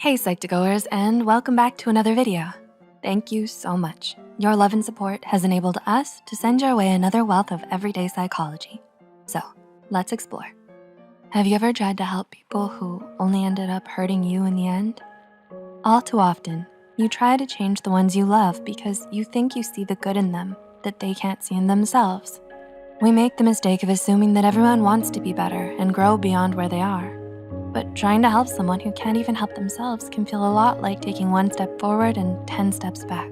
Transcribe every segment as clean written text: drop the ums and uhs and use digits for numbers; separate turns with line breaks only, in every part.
Hey Psych2Goers, and welcome back to another video. Thank you so much. Your love and support has enabled us to send your way another wealth of everyday psychology. So let's explore. Have you ever tried to help people who only ended up hurting you in the end? All too often, you try to change the ones you love because you think you see the good in them that they can't see in themselves. We make the mistake of assuming that everyone wants to be better and grow beyond where they are. But trying to help someone who can't even help themselves can feel a lot like taking one step forward and 10 steps back.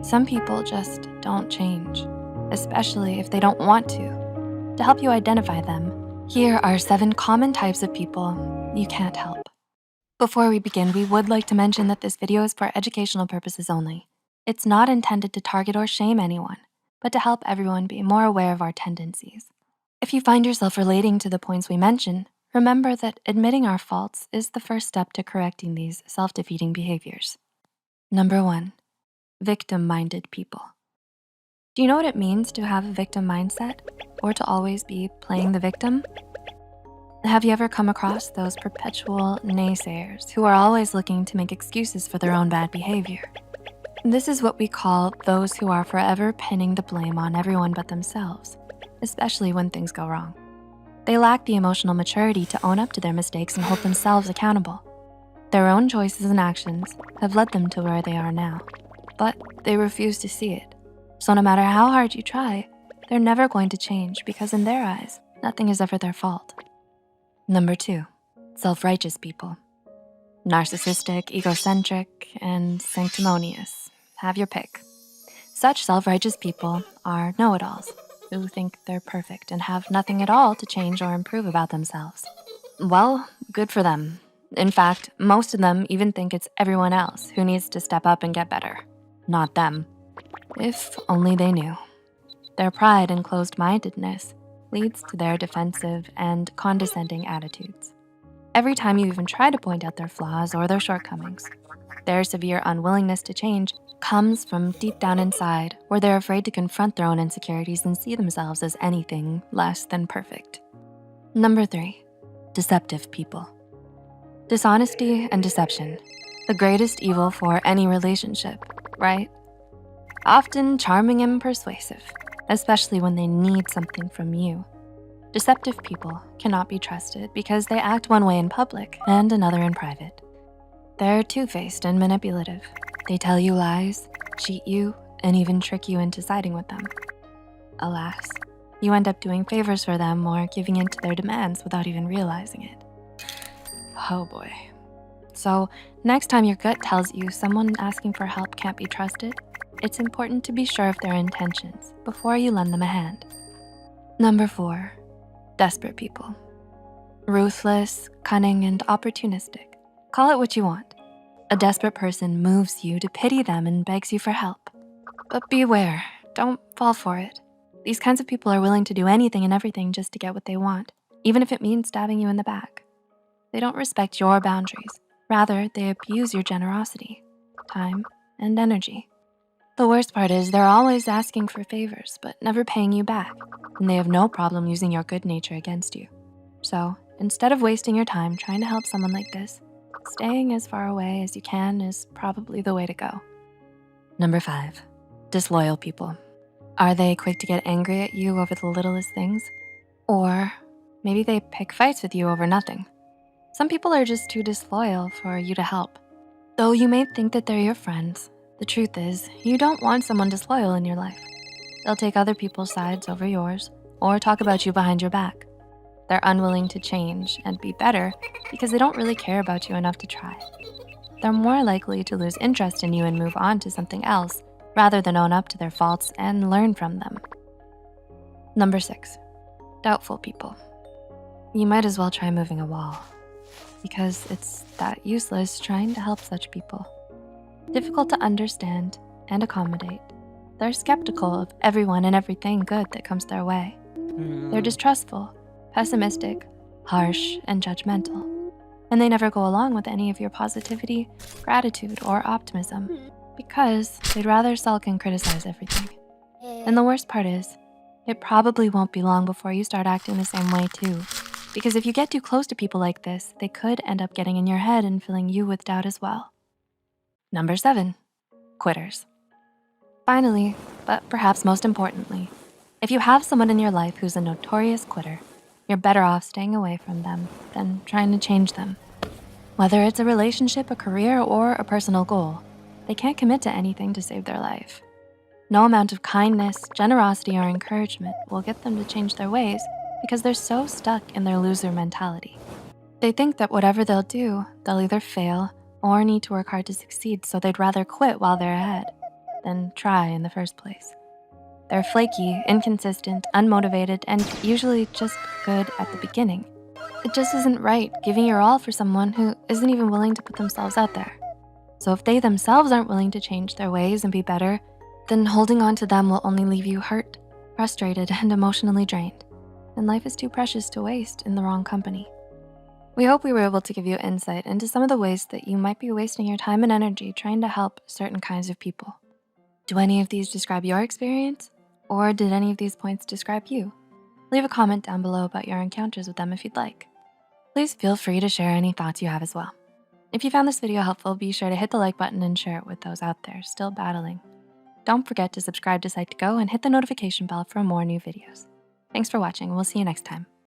Some people just don't change, especially if they don't want to. To help you identify them, here are 7 common types of people you can't help. Before we begin, we would like to mention that this video is for educational purposes only. It's not intended to target or shame anyone, but to help everyone be more aware of our tendencies. If you find yourself relating to the points we mention, remember that admitting our faults is the first step to correcting these self-defeating behaviors. Number 1, victim-minded people. Do you know what it means to have a victim mindset or to always be playing the victim? Have you ever come across those perpetual naysayers who are always looking to make excuses for their own bad behavior? This is what we call those who are forever pinning the blame on everyone but themselves, especially when things go wrong. They lack the emotional maturity to own up to their mistakes and hold themselves accountable. Their own choices and actions have led them to where they are now, but they refuse to see it. So no matter how hard you try, they're never going to change because in their eyes, nothing is ever their fault. Number 2, self-righteous people. Narcissistic, egocentric, and sanctimonious. Have your pick. Such self-righteous people are know-it-alls who think they're perfect and have nothing at all to change or improve about themselves. Well, good for them. In fact, most of them even think it's everyone else who needs to step up and get better, not them. If only they knew. Their pride and closed-mindedness leads to their defensive and condescending attitudes. Every time you even try to point out their flaws or their shortcomings, their severe unwillingness to change comes from deep down inside, where they're afraid to confront their own insecurities and see themselves as anything less than perfect. Number 3, deceptive people. Dishonesty and deception, the greatest evil for any relationship, right? Often charming and persuasive, especially when they need something from you. Deceptive people cannot be trusted because they act one way in public and another in private. They're two-faced and manipulative. They tell you lies, cheat you, and even trick you into siding with them. Alas, you end up doing favors for them or giving in to their demands without even realizing it. Oh boy. So next time your gut tells you someone asking for help can't be trusted, it's important to be sure of their intentions before you lend them a hand. Number 4, desperate people. Ruthless, cunning, and opportunistic. Call it what you want. A desperate person moves you to pity them and begs you for help. But beware, don't fall for it. These kinds of people are willing to do anything and everything just to get what they want, even if it means stabbing you in the back. They don't respect your boundaries. Rather, they abuse your generosity, time, and energy. The worst part is they're always asking for favors, but never paying you back, and they have no problem using your good nature against you. So instead of wasting your time trying to help someone like this, staying as far away as you can is probably the way to go. Number 5, disloyal people. Are they quick to get angry at you over the littlest things? Or maybe they pick fights with you over nothing. Some people are just too disloyal for you to help. Though you may think that they're your friends, the truth is you don't want someone disloyal in your life. They'll take other people's sides over yours or talk about you behind your back. They're unwilling to change and be better because they don't really care about you enough to try. They're more likely to lose interest in you and move on to something else rather than own up to their faults and learn from them. Number 6, doubtful people. You might as well try moving a wall because it's that useless trying to help such people. Difficult to understand and accommodate, they're skeptical of everyone and everything good that comes their way. They're distrustful, pessimistic, harsh, and judgmental. And they never go along with any of your positivity, gratitude, or optimism because they'd rather sulk and criticize everything. And the worst part is, it probably won't be long before you start acting the same way too, Because if you get too close to people like this, they could end up getting in your head and filling you with doubt as well. Number 7, quitters. Finally, but perhaps most importantly, if you have someone in your life who's a notorious quitter, you're better off staying away from them than trying to change them. Whether it's a relationship, a career, or a personal goal, they can't commit to anything to save their life. No amount of kindness, generosity, or encouragement will get them to change their ways because they're so stuck in their loser mentality. They think that whatever they'll do, they'll either fail or need to work hard to succeed, so they'd rather quit while they're ahead than try in the first place. They're flaky, inconsistent, unmotivated, and usually just good at the beginning. It just isn't right giving your all for someone who isn't even willing to put themselves out there. So if they themselves aren't willing to change their ways and be better, then holding on to them will only leave you hurt, frustrated, and emotionally drained. And life is too precious to waste in the wrong company. We hope we were able to give you insight into some of the ways that you might be wasting your time and energy trying to help certain kinds of people. Do any of these describe your experience? Or did any of these points describe you? Leave a comment down below about your encounters with them if you'd like. Please feel free to share any thoughts you have as well. If you found this video helpful, be sure to hit the like button and share it with those out there still battling. Don't forget to subscribe to Psych2Go and hit the notification bell for more new videos. Thanks for watching. We'll see you next time.